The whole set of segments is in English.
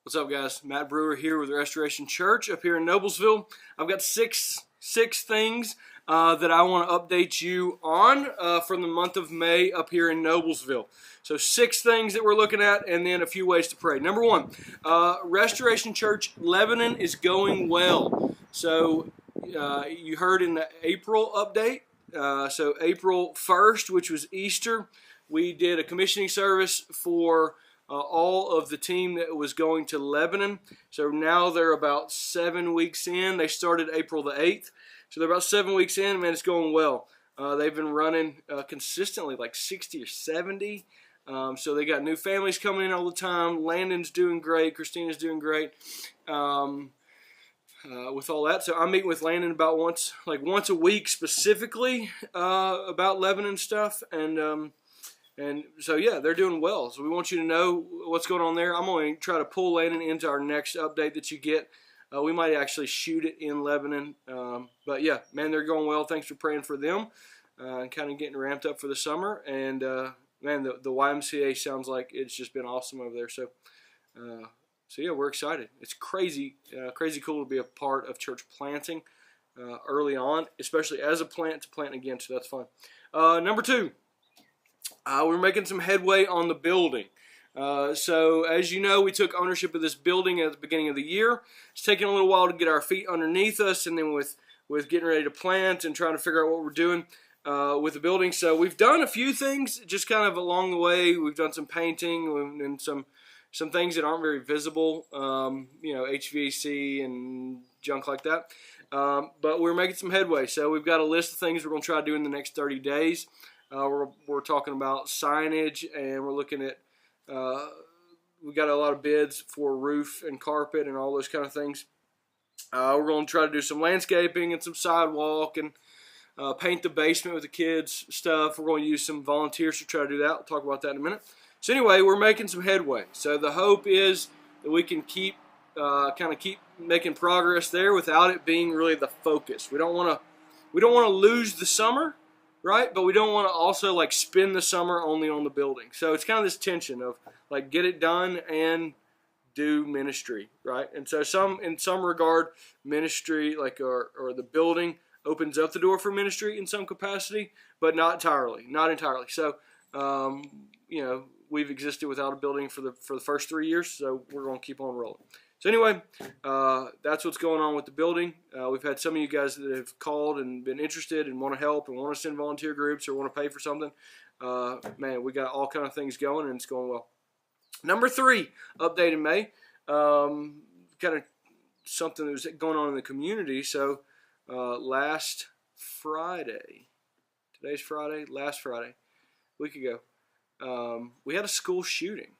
What's up, guys? Matt Brewer here with Restoration Church up here in Noblesville. I've got six things that I want to update you on from the month of May up here in Noblesville. So 6 things that we're looking at, and then a few ways to pray. Number 1, Restoration Church Lebanon is going well. So you heard in the April update, so April 1st, which was Easter, we did a commissioning service for all of the team that was going to Lebanon. So now they're about 7 weeks in. They started April the 8th. So they're about 7 weeks in. Man, it's going well. They've been running consistently like 60 or 70. So they got new families coming in all the time. Landon's doing great. Christina's doing great with all that. So I'm meeting with Landon about once a week specifically about Lebanon stuff. And so, yeah, they're doing well. So we want you to know what's going on there. I'm going to try to pull Landon into our next update that you get. We might actually shoot it in Lebanon. But, yeah, man, they're going well. Thanks for praying for them and kind of getting ramped up for the summer. And, man, the YMCA sounds like it's just been awesome over there. So yeah, we're excited. It's crazy cool to be a part of church planting early on, especially as a plant to plant again. So that's fun. Number 2. We're making some headway on the building. So as you know, we took ownership of this building at the beginning of the year. It's taken a little while to get our feet underneath us, and then with getting ready to plant and trying to figure out what we're doing with the building. So we've done a few things just kind of along the way. We've done some painting and some things that aren't very visible, HVAC and junk like that. But we're making some headway. So we've got a list of things we're going to try to do in the next 30 days. We're talking about signage, and we're looking at, we got a lot of bids for roof and carpet and all those kind of things. We're going to try to do some landscaping and some sidewalk and paint the basement with the kids' stuff. We're going to use some volunteers to try to do that. We'll talk about that in a minute. So anyway, we're making some headway. So the hope is that we can keep making progress there without it being really the focus. We don't want to lose the summer. Right, but we don't want to also like spend the summer only on the building. So it's kind of this tension of like get it done and do ministry, right? And so in some regard, ministry like or the building opens up the door for ministry in some capacity, but not entirely. So we've existed without a building for the first 3 years, so we're going to keep on rolling. So anyway, that's what's going on with the building. We've had some of you guys that have called and been interested and want to help and want to send volunteer groups or want to pay for something. Man, we got all kind of things going, and it's going well. Number 3, update in May. Kind of something that was going on in the community. So last Friday, today's Friday, last Friday, a week ago, we had a school shooting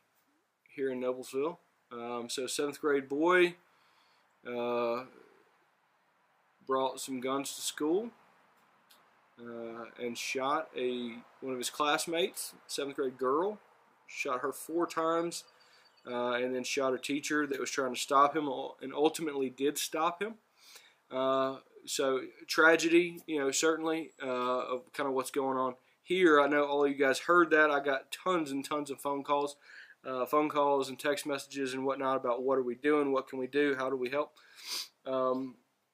here in Noblesville. So 7th grade boy brought some guns to school and shot one of his classmates, 7th grade girl, shot her 4 times and then shot a teacher that was trying to stop him and ultimately did stop him. So tragedy, certainly of kind of what's going on here. I know all of you guys heard that. I got tons and tons of phone calls and text messages and whatnot about what are we doing, what can we do, how do we help.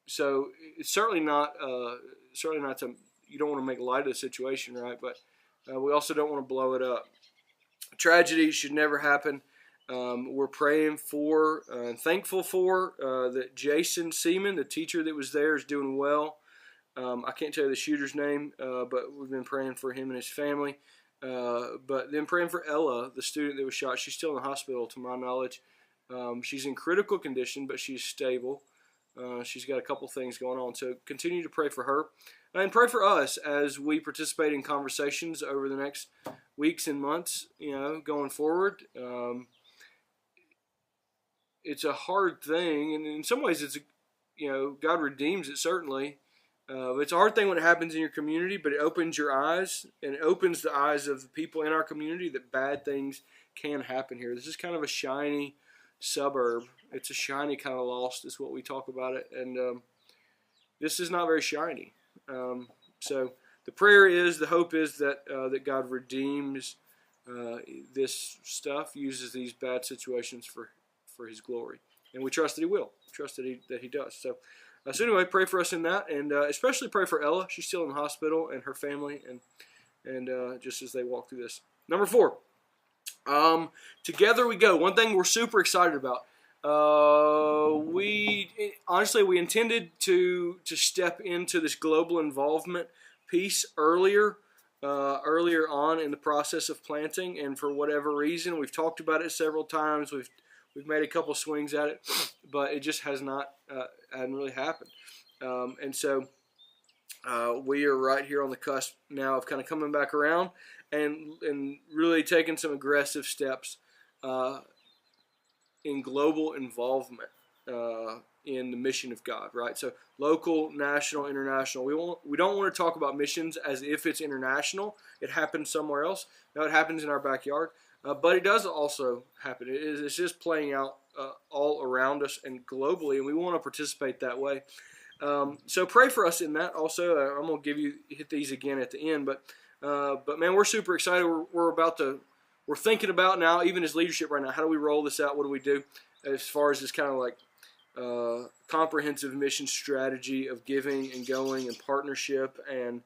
So it's certainly not you don't want to make light of the situation, right? But we also don't want to blow it up. Tragedy should never happen. We're praying for and thankful for that Jason Seaman, the teacher that was there, is doing well. I can't tell you the shooter's name, but we've been praying for him and his family. But then praying for Ella, the student that was shot. She's still in the hospital, to my knowledge. She's in critical condition, but she's stable. She's got a couple things going on. So continue to pray for her. And pray for us as we participate in conversations over the next weeks and months, going forward. It's a hard thing, and in some ways it's, God redeems it, certainly. It's a hard thing when it happens in your community, but it opens your eyes, and it opens the eyes of the people in our community that bad things can happen here. This is kind of a shiny suburb. It's a shiny kind of lost is what we talk about it, and this is not very shiny. So the hope is that God redeems this stuff, uses these bad situations for His glory. And we trust that He will. We trust that He does. So anyway, pray for us in that, and especially pray for Ella. She's still in the hospital, and her family, and just as they walk through this. Number 4, together we go. One thing we're super excited about. We intended to step into this global involvement piece earlier on in the process of planting, and for whatever reason, we've talked about it several times. We've made a couple swings at it, but it just hadn't really happened. And so we are right here on the cusp now of kind of coming back around and really taking some aggressive steps in global involvement in the mission of God, right? So local, national, international. We don't want to talk about missions as if it's international. It happens somewhere else. No, it happens in our backyard, but it does also happen. It's just playing out all around us and globally, and we want to participate that way. So pray for us in that. Also, I'm going to hit these again at the end, but man, we're super excited. We're thinking about now, even as leadership right now, how do we roll this out? What do we do as far as this kind of like comprehensive mission strategy of giving and going and partnership and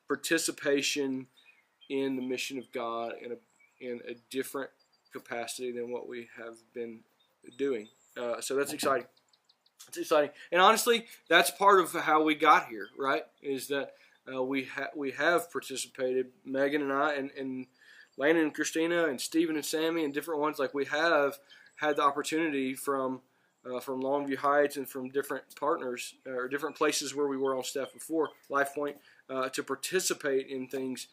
participation in the mission of God in a different capacity than what we have been doing. So that's exciting. It's exciting, and honestly, that's part of how we got here. Right? Is that we have participated, Megan and I, and Landon and Christina, and Stephen and Sammy, and different ones. Like, we have had the opportunity from Longview Heights and from different partners or different places where we were on staff before, LifePoint, to participate in things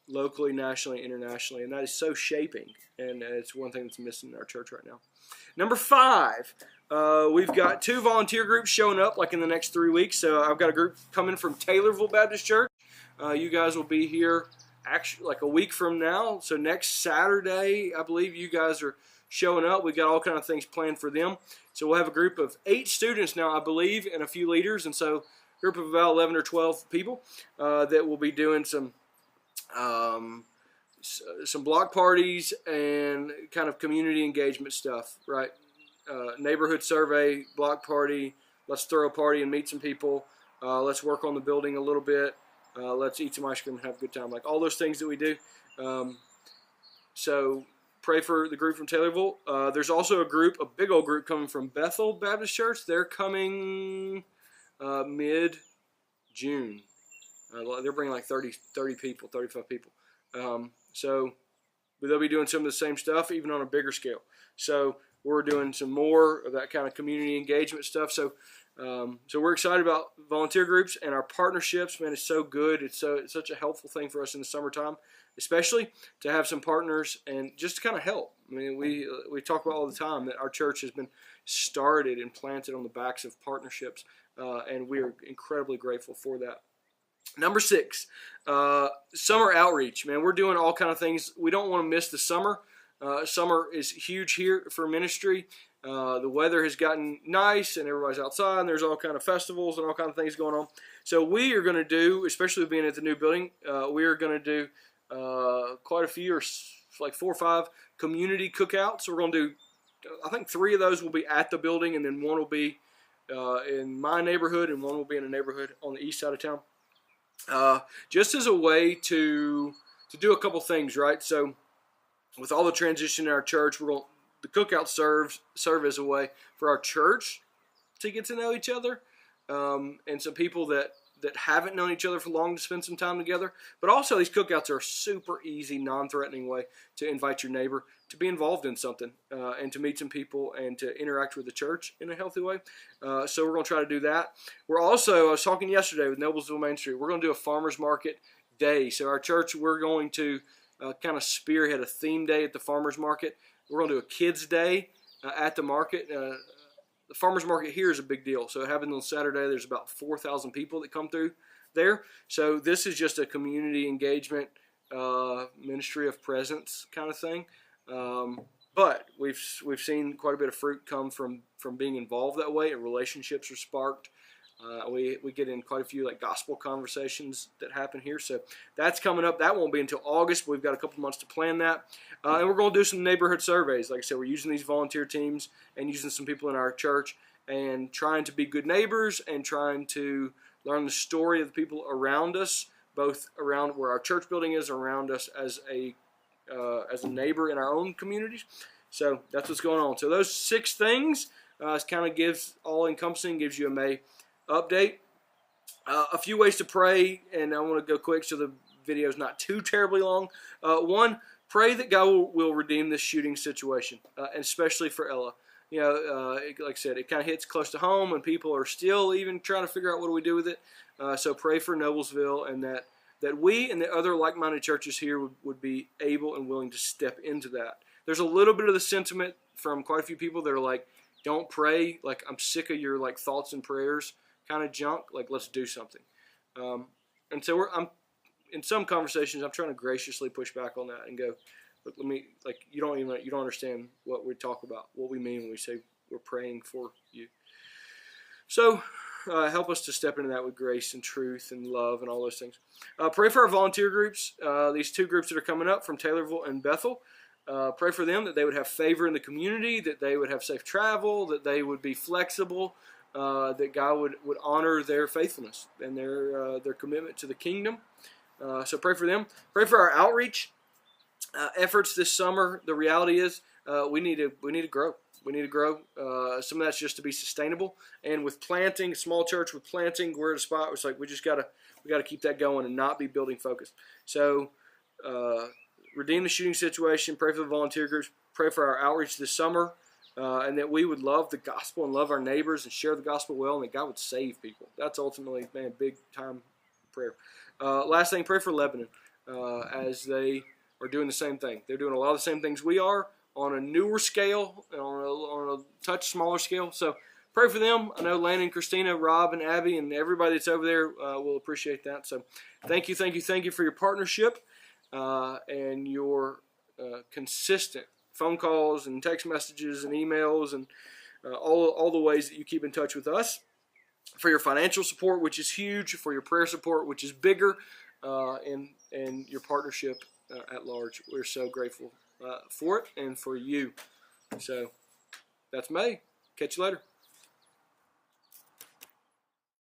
locally, nationally, internationally, and that is so shaping, and it's one thing that's missing in our church right now. Number 5, we've got 2 volunteer groups showing up like in the next 3 weeks. So I've got a group coming from Taylorville Baptist Church. You guys will be here actually like a week from now. So next Saturday, I believe you guys are showing up. We've got all kind of things planned for them. So we'll have a group of 8 students now, I believe, and a few leaders. And so a group of about 11 or 12 people that will be doing some block parties and kind of community engagement stuff, right? Neighborhood survey, block party, let's throw a party and meet some people, let's work on the building a little bit, let's eat some ice cream and have a good time, like all those things that we do. So pray for the group from Taylorville. There's also a big old group coming from Bethel Baptist Church. They're coming mid-June. They're bringing like 30 people, 35 people. So they'll be doing some of the same stuff, even on a bigger scale. So we're doing some more of that kind of community engagement stuff. So we're excited about volunteer groups and our partnerships. Man, it's so good. It's such a helpful thing for us in the summertime, especially to have some partners and just to kind of help. I mean, we talk about all the time that our church has been started and planted on the backs of partnerships, and we are incredibly grateful for that. Number 6, summer outreach. Man, we're doing all kind of things. We don't want to miss the summer. Summer is huge here for ministry. The weather has gotten nice and everybody's outside and there's all kind of festivals and all kind of things going on. So we are going to do, especially being at the new building, we are going to do quite a few, or like 4 or 5 community cookouts. So we're going to do, I think 3 of those will be at the building, and then 1 will be in my neighborhood and 1 will be in a neighborhood on the east side of town. Just as a way to do a couple things, right? So with all the transition in our church, the cookout serve as a way for our church to get to know each other, and some people that haven't known each other for long to spend some time together. But also, these cookouts are a super easy, non-threatening way to invite your neighbor to be involved in something, and to meet some people and to interact with the church in a healthy way. So we're going to try to do that. I was talking yesterday with Noblesville Main Street. We're going to do a farmers market day. So our church, we're going to kind of spearhead a theme day at the farmers market. We're going to do a kids day at the market. The farmers market here is a big deal. So it happens on Saturday. There's about 4,000 people that come through there. So this is just a community engagement, ministry of presence kind of thing. But we've seen quite a bit of fruit come from being involved that way, and relationships are sparked. We get in quite a few like gospel conversations that happen here. So that's coming up. That won't be until August, but we've got a couple months to plan that. And we're going to do some neighborhood surveys. Like I said, we're using these volunteer teams and using some people in our church and trying to be good neighbors and trying to learn the story of the people around us, both around where our church building is, around us as a neighbor in our own communities. So that's what's going on. So those 6 things kind of gives all-encompassing, gives you a May update. A few ways to pray, and I want to go quick so the video is not too terribly long. One, pray that God will redeem this shooting situation, and especially for Ella. You know, like I said, it kind of hits close to home, and people are still even trying to figure out what do we do with it. So pray for Noblesville, and that we and the other like-minded churches here would be able and willing to step into that. There's a little bit of the sentiment from quite a few people that are like, don't pray, like I'm sick of your like thoughts and prayers kind of junk, like let's do something. And so I'm in some conversations I'm trying to graciously push back on that and go, look, you don't understand what we talk about, what we mean when we say we're praying for you. So help us to step into that with grace and truth and love and all those things. Pray for our volunteer groups, these 2 groups that are coming up from Taylorville and Bethel. Pray for them that they would have favor in the community, that they would have safe travel, that they would be flexible, that God would honor their faithfulness and their commitment to the kingdom. So pray for them. Pray for our outreach efforts this summer. The reality is we need to grow. We need to grow. Some of that's just to be sustainable. And with planting, small church with planting, we're at a spot where it's like we got to keep that going and not be building focused. So redeem the shooting situation. Pray for the volunteer groups. Pray for our outreach this summer. And that we would love the gospel and love our neighbors and share the gospel well, and that God would save people. That's ultimately, man, big time prayer. Last thing, pray for Lebanon as they are doing the same thing. They're doing a lot of the same things we are on a newer scale, on a touch smaller scale. So pray for them. I know Landon, Christina, Rob, and Abby, and everybody that's over there will appreciate that. So thank you for your partnership and your consistent phone calls and text messages and emails and all the ways that you keep in touch with us, for your financial support, which is huge, for your prayer support, which is bigger, and your partnership at large. We're so grateful for it and for you. So that's May. Catch you later.